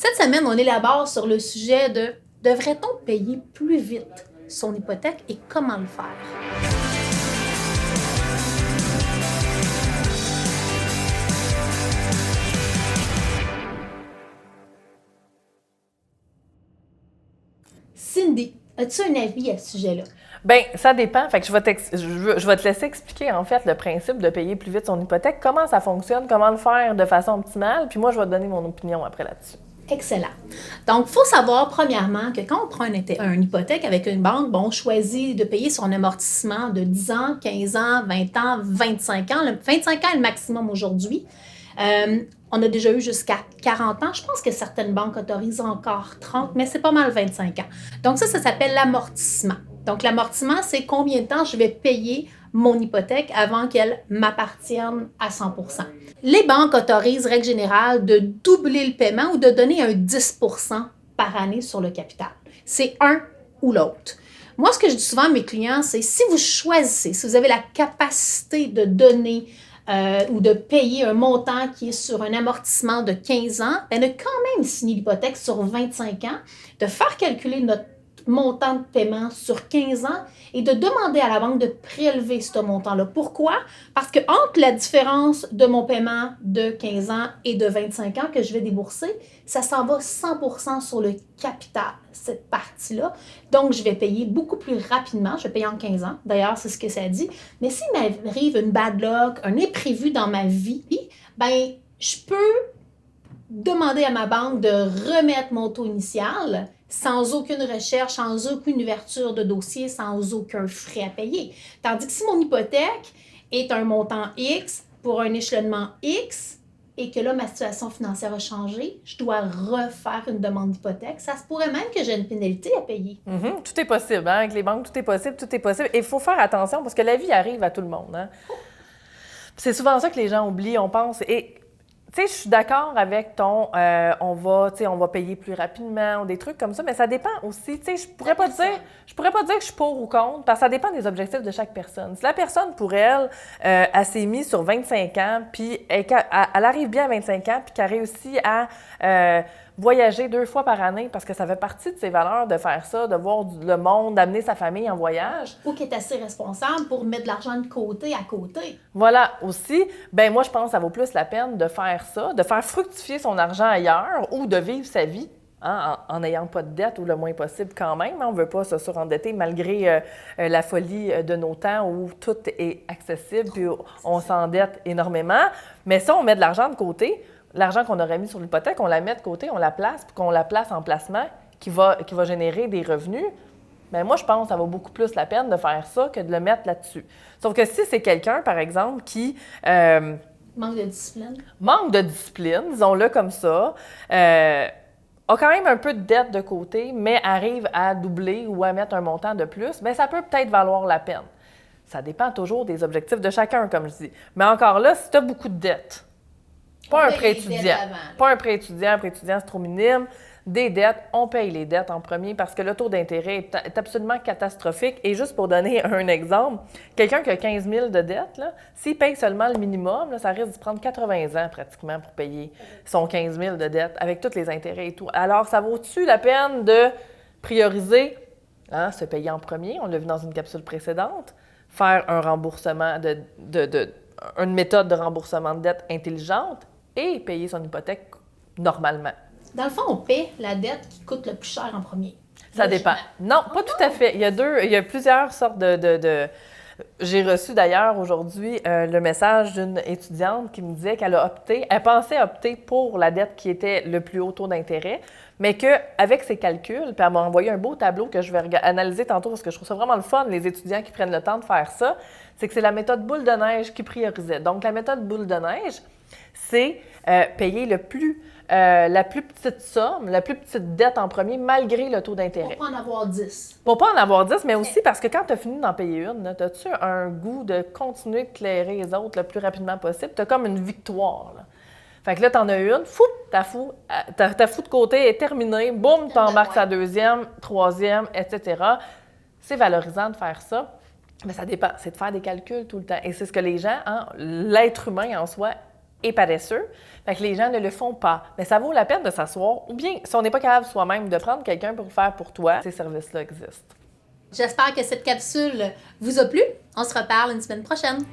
Cette semaine, on élabore sur le sujet de devrait-on payer plus vite son hypothèque et comment le faire? Cindy, as-tu un avis à ce sujet-là? Bien, ça dépend. Fait que je vais te laisser expliquer, en fait, le principe de payer plus vite son hypothèque, comment ça fonctionne, comment le faire de façon optimale, puis moi, je vais te donner mon opinion après là-dessus. Excellent. Donc, il faut savoir, premièrement, que quand on prend une hypothèque avec une banque, on choisit de payer son amortissement de 10 ans, 15 ans, 20 ans, 25 ans. 25 ans est le maximum aujourd'hui. On a déjà eu jusqu'à 40 ans. Je pense que certaines banques autorisent encore 30, mais c'est pas mal 25 ans. Donc, ça s'appelle l'amortissement. Donc, l'amortissement, c'est combien de temps je vais payer mon hypothèque avant qu'elle m'appartienne à 100 %. Les banques autorisent, règle générale, de doubler le paiement ou de donner un 10 % par année sur le capital. C'est un ou l'autre. Moi, ce que je dis souvent à mes clients, c'est si vous choisissez, si vous avez la capacité de donner ou de payer un montant qui est sur un amortissement de 15 ans, bien, de quand même signer l'hypothèque sur 25 ans, de faire calculer notre montant de paiement sur 15 ans et de demander à la banque de prélever ce montant-là. Pourquoi? Parce que entre la différence de mon paiement de 15 ans et de 25 ans que je vais débourser, ça s'en va 100 % sur le capital, cette partie-là. Donc, je vais payer beaucoup plus rapidement. Je vais payer en 15 ans. D'ailleurs, c'est ce que ça dit. Mais s'il m'arrive une bad luck, un imprévu dans ma vie, ben, je peux demander à ma banque de remettre mon taux initial sans aucune recherche, sans aucune ouverture de dossier, sans aucun frais à payer. Tandis que si mon hypothèque est un montant X pour un échelonnement X et que là, ma situation financière a changé, je dois refaire une demande d'hypothèque. Ça se pourrait même que j'ai une pénalité à payer. Tout est possible, hein? Avec les banques, tout est possible, tout est possible. Et il faut faire attention parce que la vie arrive à tout le monde, hein? C'est souvent ça que les gens oublient, on pense. Et tu sais, je suis d'accord avec on va payer plus rapidement ou des trucs comme ça, mais ça dépend aussi. Tu sais, je pourrais pas dire que je suis pour ou contre, parce que ça dépend des objectifs de chaque personne. Si la personne, pour elle, elle s'est mise sur 25 ans, puis elle arrive bien à 25 ans, puis qu'elle réussit à voyager 2 fois par année, parce que ça fait partie de ses valeurs de faire ça, de voir le monde, d'amener sa famille en voyage. Ou qui est assez responsable pour mettre de l'argent de côté à côté. Voilà, aussi, ben moi, je pense que ça vaut plus la peine de faire ça, de faire fructifier son argent ailleurs ou de vivre sa vie en n'ayant pas de dette ou le moins possible quand même. On ne veut pas se surendetter malgré la folie de nos temps où tout est accessible puis on s'endette énormément. Mais si on met de l'argent de côté, l'argent qu'on aurait mis sur l'hypothèque, on la met de côté, on la place, puis qu'on la place en placement qui va générer des revenus, bien moi, je pense que ça vaut beaucoup plus la peine de faire ça que de le mettre là-dessus. Sauf que si c'est quelqu'un, par exemple, qui manque de discipline. Manque de discipline, disons-le comme ça, a quand même un peu de dette de côté, mais arrive à doubler ou à mettre un montant de plus, bien ça peut peut-être valoir la peine. Ça dépend toujours des objectifs de chacun, comme je dis. Mais encore là, si tu as beaucoup de dettes, pas un prêt étudiant. Pas un prêt étudiant. Un prêt étudiant, c'est trop minime. Des dettes, on paye les dettes en premier parce que le taux d'intérêt est absolument catastrophique. Et juste pour donner un exemple, quelqu'un qui a 15 000 de dettes, s'il paye seulement le minimum, ça risque de prendre 80 ans pratiquement pour payer son 15 000 de dettes avec tous les intérêts et tout. Alors, ça vaut-tu la peine de prioriser, se payer en premier, on l'a vu dans une capsule précédente, faire un remboursement une méthode de remboursement de dette intelligente et payer son hypothèque normalement. Dans le fond, on paie la dette qui coûte le plus cher en premier. Ça dépend. Non, pas tout à fait. Il y a plusieurs sortes de... J'ai reçu d'ailleurs aujourd'hui le message d'une étudiante qui me disait elle pensait opter pour la dette qui était le plus haut taux d'intérêt, mais qu'avec ses calculs, puis elle m'a envoyé un beau tableau que je vais analyser tantôt parce que je trouve ça vraiment le fun, les étudiants qui prennent le temps de faire ça, c'est que c'est la méthode boule de neige qui priorisait. Donc, la méthode boule de neige, c'est payer la plus petite somme, la plus petite dette en premier, malgré le taux d'intérêt. Pour pas en avoir 10. Pour pas en avoir 10, mais aussi parce que quand tu as fini d'en payer une, as-tu un goût de continuer de clairer les autres le plus rapidement possible? Tu as comme une victoire. Là. Fait que là, tu en as une, ta fou de côté est terminée, boum, tu embarques sa deuxième, troisième, etc. C'est valorisant de faire ça, mais ça dépend. C'est de faire des calculs tout le temps. Et c'est ce que les gens, l'être humain en soi, et paresseux. Fait que les gens ne le font pas. Mais ça vaut la peine de s'asseoir. Ou bien, si on n'est pas capable soi-même, de prendre quelqu'un pour le faire pour toi, ces services-là existent. J'espère que cette capsule vous a plu. On se reparle une semaine prochaine.